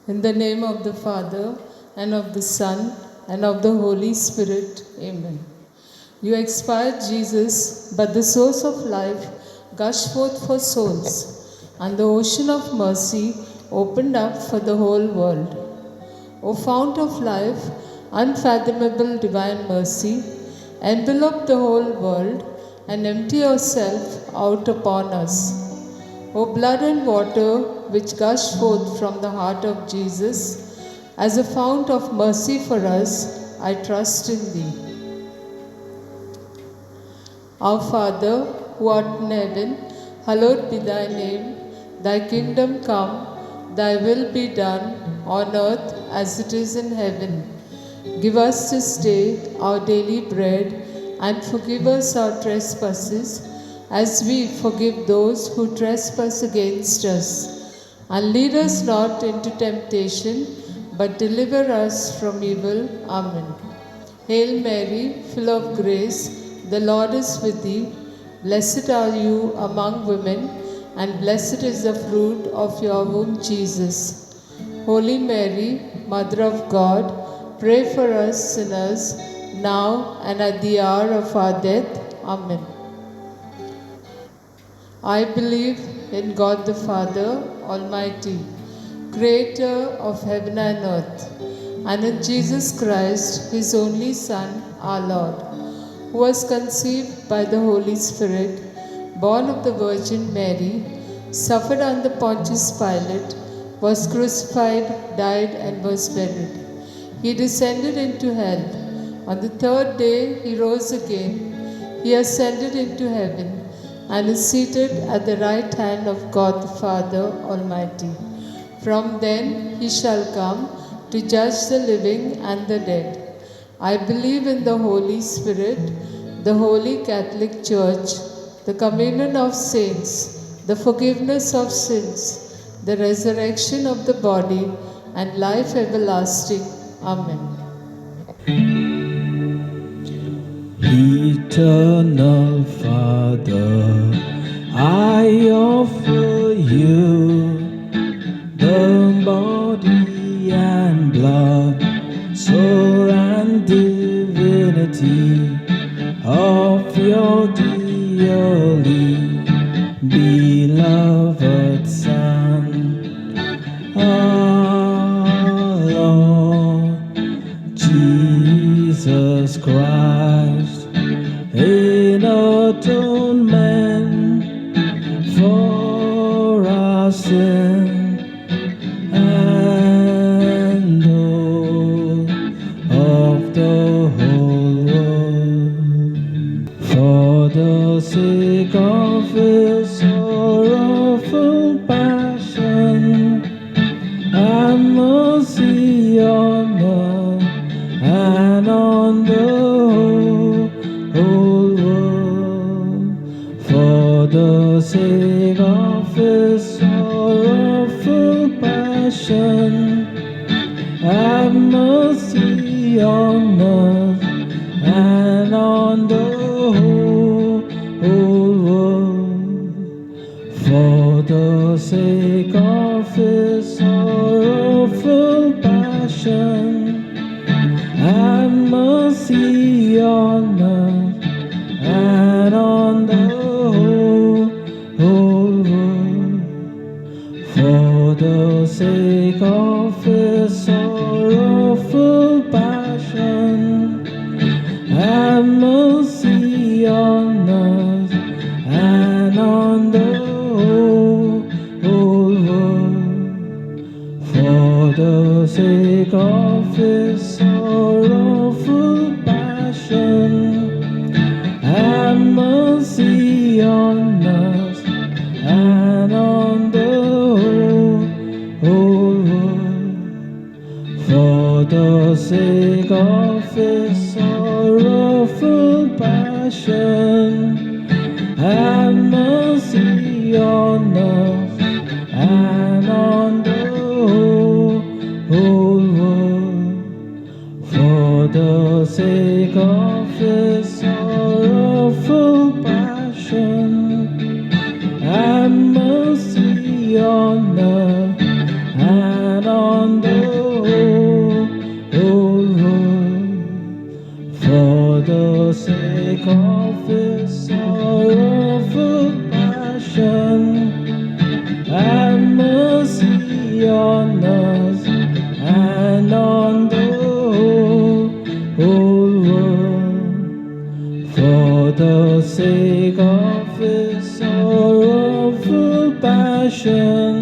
In the name of the Father, and of the Son, and of the Holy Spirit. Amen. You expired, Jesus, but the source of life gushed forth for souls, and the ocean of mercy opened up for the whole world. O fount of life, unfathomable divine mercy, envelope the whole world and empty yourself out upon us. O blood and water which gush forth from the heart of Jesus, as a fount of mercy for us, I trust in thee. Our Father, who art in heaven, hallowed be thy name. Thy kingdom come, thy will be done on earth as it is in heaven. Give us this day our daily bread, and forgive us our trespasses, as we forgive those who trespass against us. And lead us not into temptation, but deliver us from evil. Amen. Hail Mary, full of grace, the Lord is with thee. Blessed are you among women, and blessed is the fruit of your womb, Jesus. Holy Mary, Mother of God, pray for us sinners, now and at the hour of our death. Amen. I believe in God the Father Almighty, Creator of heaven and earth, and in Jesus Christ, His only Son, our Lord, who was conceived by the Holy Spirit, born of the Virgin Mary, suffered under Pontius Pilate, was crucified, died, and was buried. He descended into hell. On the third day He rose again. He ascended into heaven and is seated at the right hand of God the Father Almighty. From then He shall come to judge the living and the dead. I believe in the Holy Spirit, the Holy Catholic Church, the communion of saints, the forgiveness of sins, the resurrection of the body, and life everlasting. Amen. Eternal Father, I offer you the body and blood, soul and divinity of your dearly beloved Son, our Lord Jesus Christ, in atonement for our sin and all of the whole world. For the sake of His sorrowful passion and mercy on earth and on the whole world, for the sake of His sorrowful passion, have mercy on us and on the whole world, for the sake of His sorrowful passion, have mercy on us and on the whole world, for the sake of His sorrowful passion, have mercy on us and on the whole world, for the sake of His sorrowful passion, have mercy on us and on the whole world, for the sake of His sorrowful passion, have mercy on us and on the whole world, for the sake of His sorrowful passion, have mercy on us and on on us and on the whole world, for the sake of his sorrowful passion,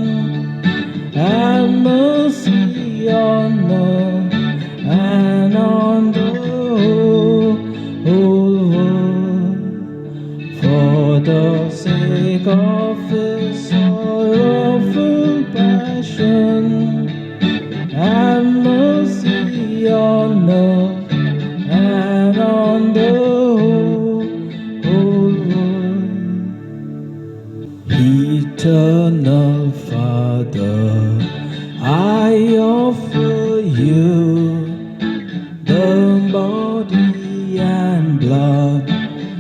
have mercy on us and on the whole world, for the sake of his sorrowful passion, have mercy on us and on the whole world. Eternal Father, I offer you the body and blood,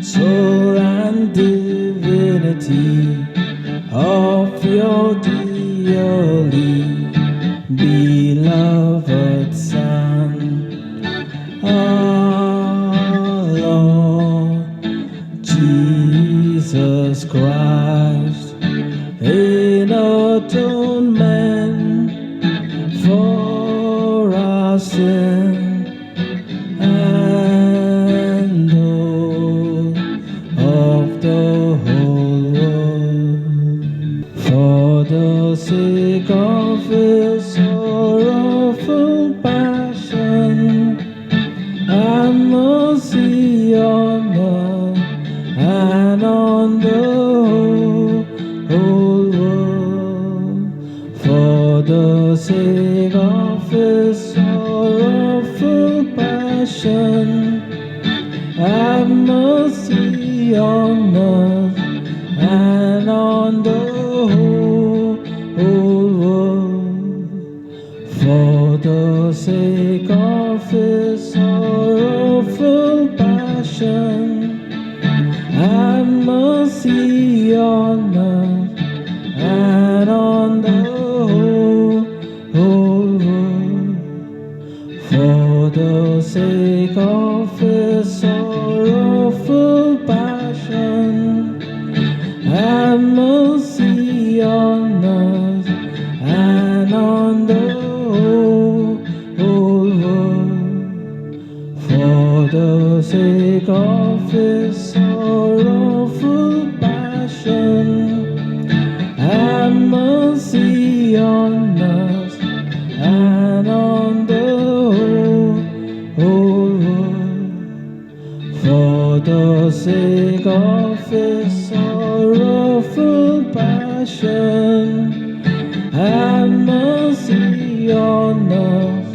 soul and divinity of your dearly beloved Son, our Lord Jesus Christ, in atonement for our sin and all of the whole world, for the sake of his sorrowful passion, have mercy on us and on the whole world, for the sake of his sorrowful passion, have mercy on us and on the whole world, for the sake of his sorrowful passion, have mercy on us and on the whole world, for the sake of his sorrowful passion, have mercy on us and on the whole world, for the sake of his sorrowful passion, have mercy on us and on the whole world, for the sake of his sorrowful passion, have mercy on us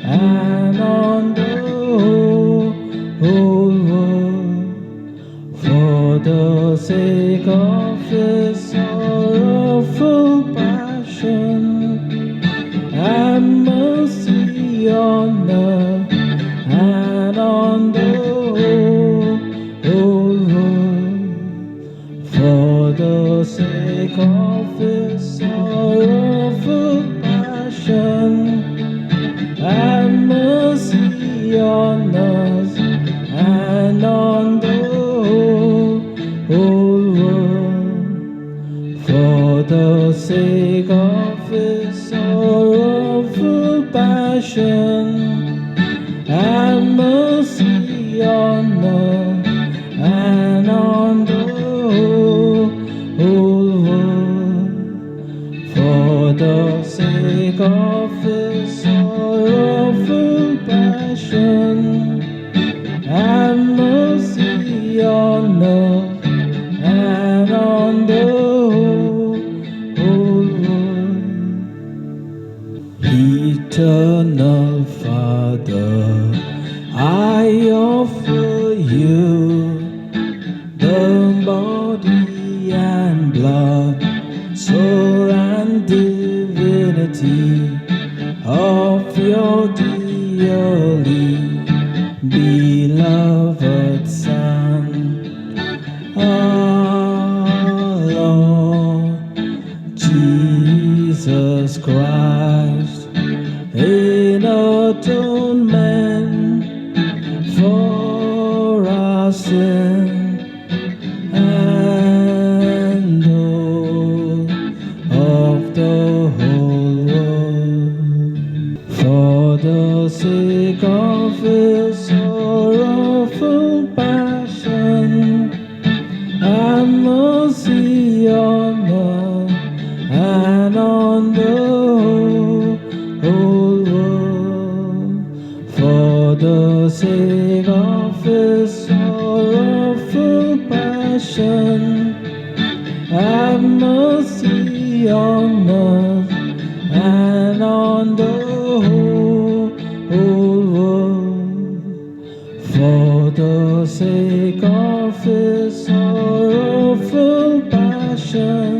and on the whole world, for the sake of his sorrowful passion, have mercy on us and on the whole world, for the sake of his sorrowful passion, have mercy on us and on the whole world, for the sake of his sorrowful passion, have mercy on us and on the whole world, for the sake of his sorrowful passion, have mercy on us and on the whole world. Eternal Father, I offer you the body and blood, soul and divinity of your dearly beloved Son, our Lord Jesus Christ, in atonement for our sin and all of the whole world, the sake of his sorrowful passion, have mercy on us and on the whole world. For the sake of his sorrowful passion, have mercy on us and on the whole world. For the sake of his sorrowful passion,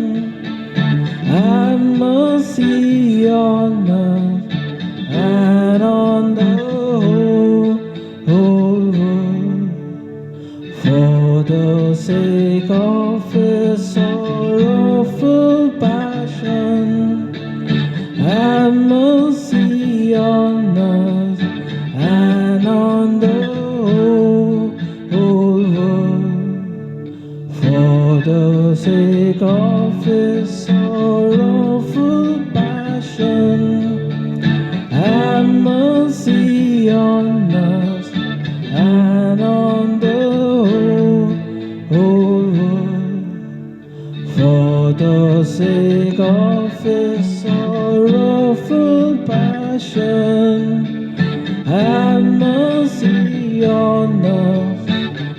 have mercy on us and on the whole world. For the sake of his sorrowful passion, have mercy on us and on the whole world. For the sake of his sorrowful passion, have mercy on us and on the whole world. For the sake of his sorrowful passion, have mercy on us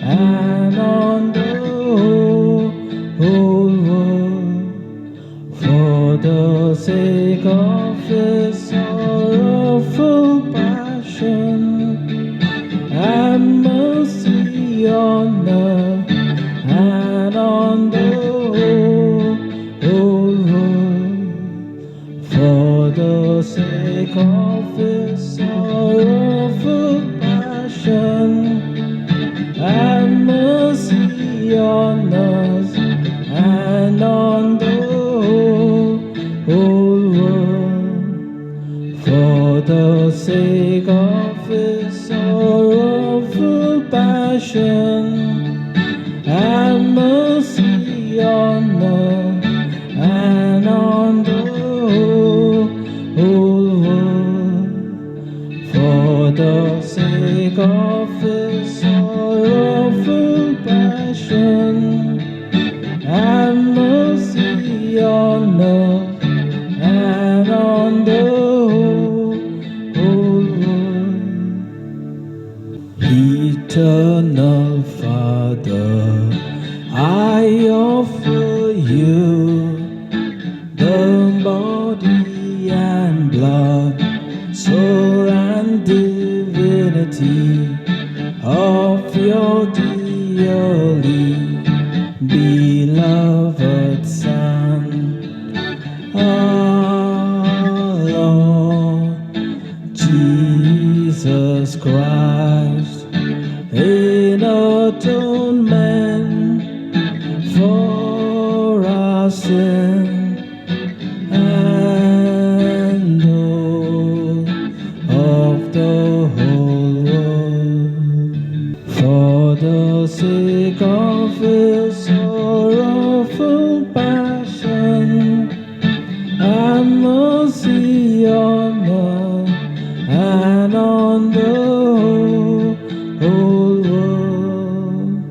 and on the whole world. For the sake of his sorrowful passion, have mercy on us and on the whole world. For the sake of his sorrowful passion, have mercy on us and on the whole world. For the sake of his sorrowful passion, have mercy on us and on the whole world. For the sake of his sorrowful passion, have mercy on us and on the whole world. Eternal Father, I offer you the body and blood, soul and divinity of your dearly beloved Son, our Lord Jesus Christ, in atonement for our sin and all of the whole world. For the sake of his sorrowful passion, have mercy on us and on the whole world.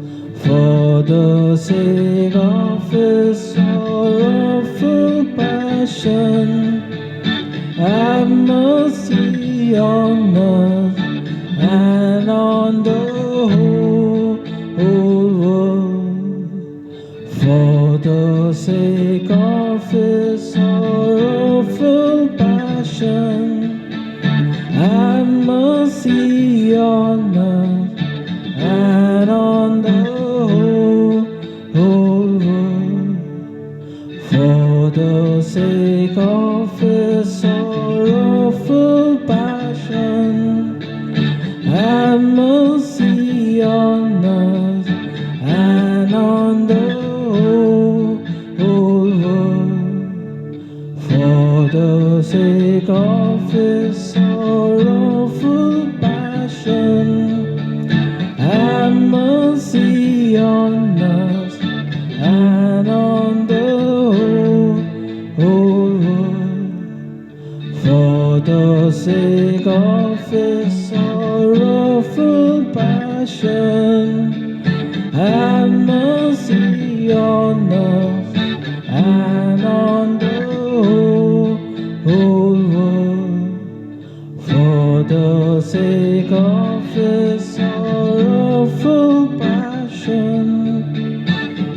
For the sake of his sorrowful passion, have mercy on us and on the whole world. For the sake of his sorrowful passion, have mercy on us and on the whole world. For the sake of his sorrowful passion, have mercy on us and on the whole world. For the sake of his sorrowful passion, have mercy on us and on the whole world. For the sake of his sorrowful passion, have mercy on us and on the whole world. For the sake of his sorrowful passion,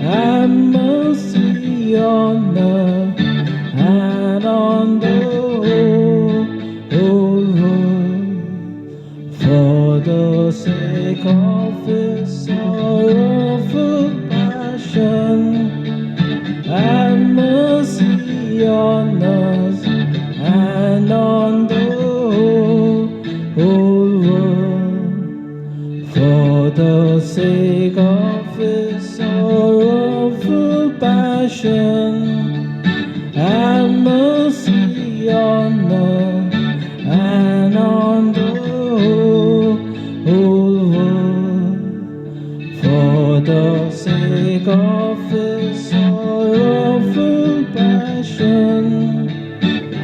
have mercy on us and on the whole world. For the sake of his sorrowful passion, have mercy on us and on the whole world. For the sake of his sorrowful passion, have mercy on us and on the whole world. For the sake of his sorrowful passion,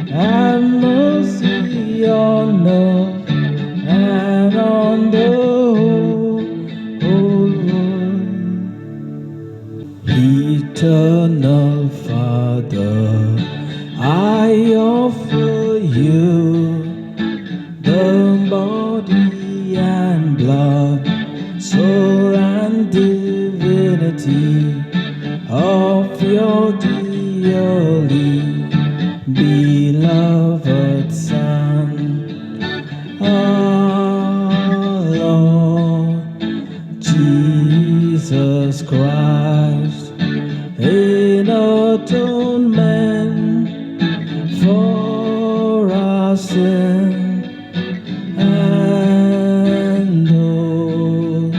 have mercy on us and on the whole world. Eternal Father, I offer you the body and blood, soul and divinity of your dearly beloved Son, our Lord Jesus Christ, in atonement for our sin and all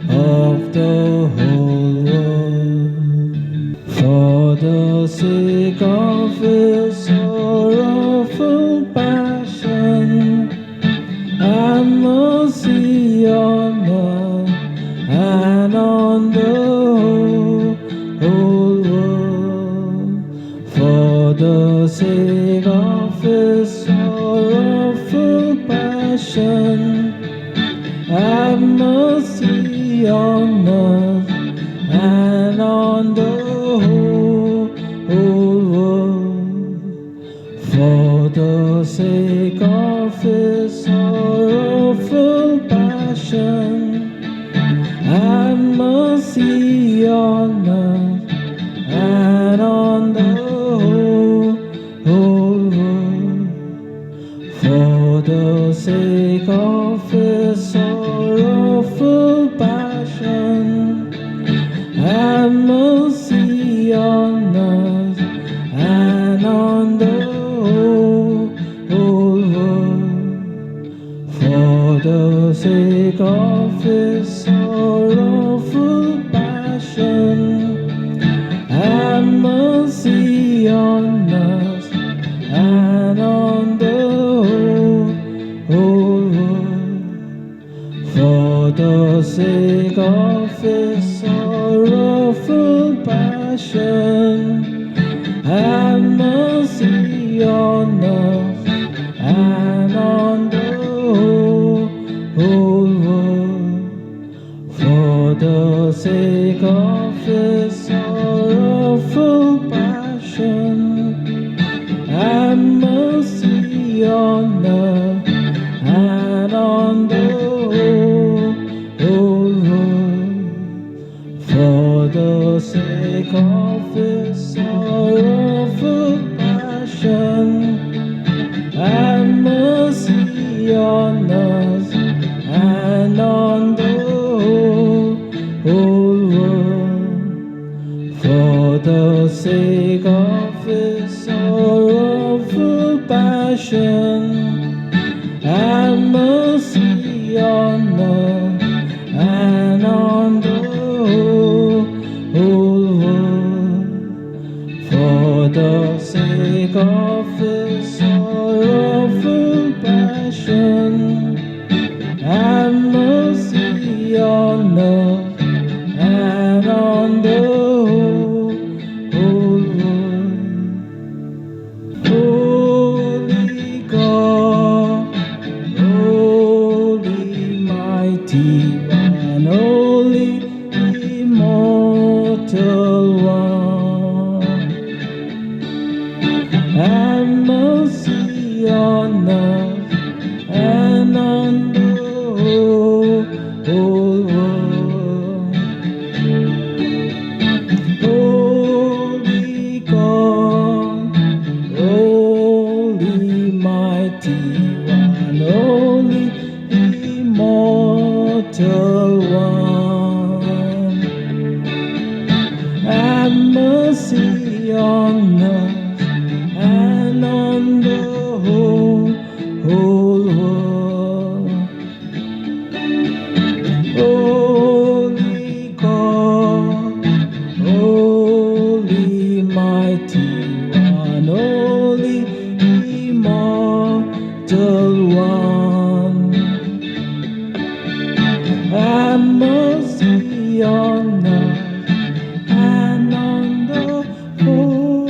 of the whole world. For the sake of his sorrowful passion, have mercy on us and on the whole world. For the sake of his sorrowful passion, have mercy on us and on the whole world. For the sake of his sorrowful passion, have mercy on us and on the whole world. For the sake of his sorrowful passion, have mercy on us and on the whole world. For the sake of his sorrowful passion, have mercy on us and on the whole world. For the sake of his sorrowful passion, have mercy on us and on the whole world. For the sake of his sorrowful passion, have mercy on us and on the whole world. For the sake of his sorrowful passion, have mercy on us and on the whole world. For the sake of his sorrowful passion, have mercy on us and on the whole world. For the sake of his sorrowful passion, have mercy on us and on the whole world. Holy God, only immortal one. Have mercy on us and on the whole world. Holy God, holy mighty one, holy immortal one. Have mercy on us and on the whole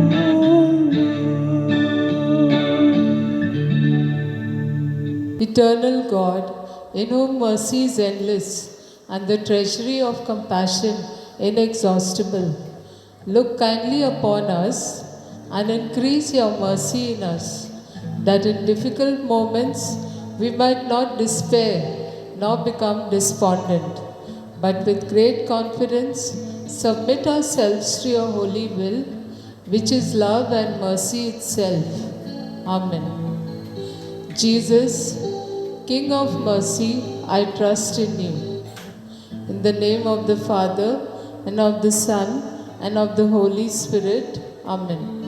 world. Eternal God, in whom mercy is endless and the treasury of compassion inexhaustible, look kindly upon us and increase your mercy in us, that in difficult moments we might not despair nor become despondent, but with great confidence submit ourselves to your holy will, which is love and mercy itself. Amen. Jesus, King of mercy, I trust in you. In the name of the Father, and of the Son, and of the Holy Spirit. Amen.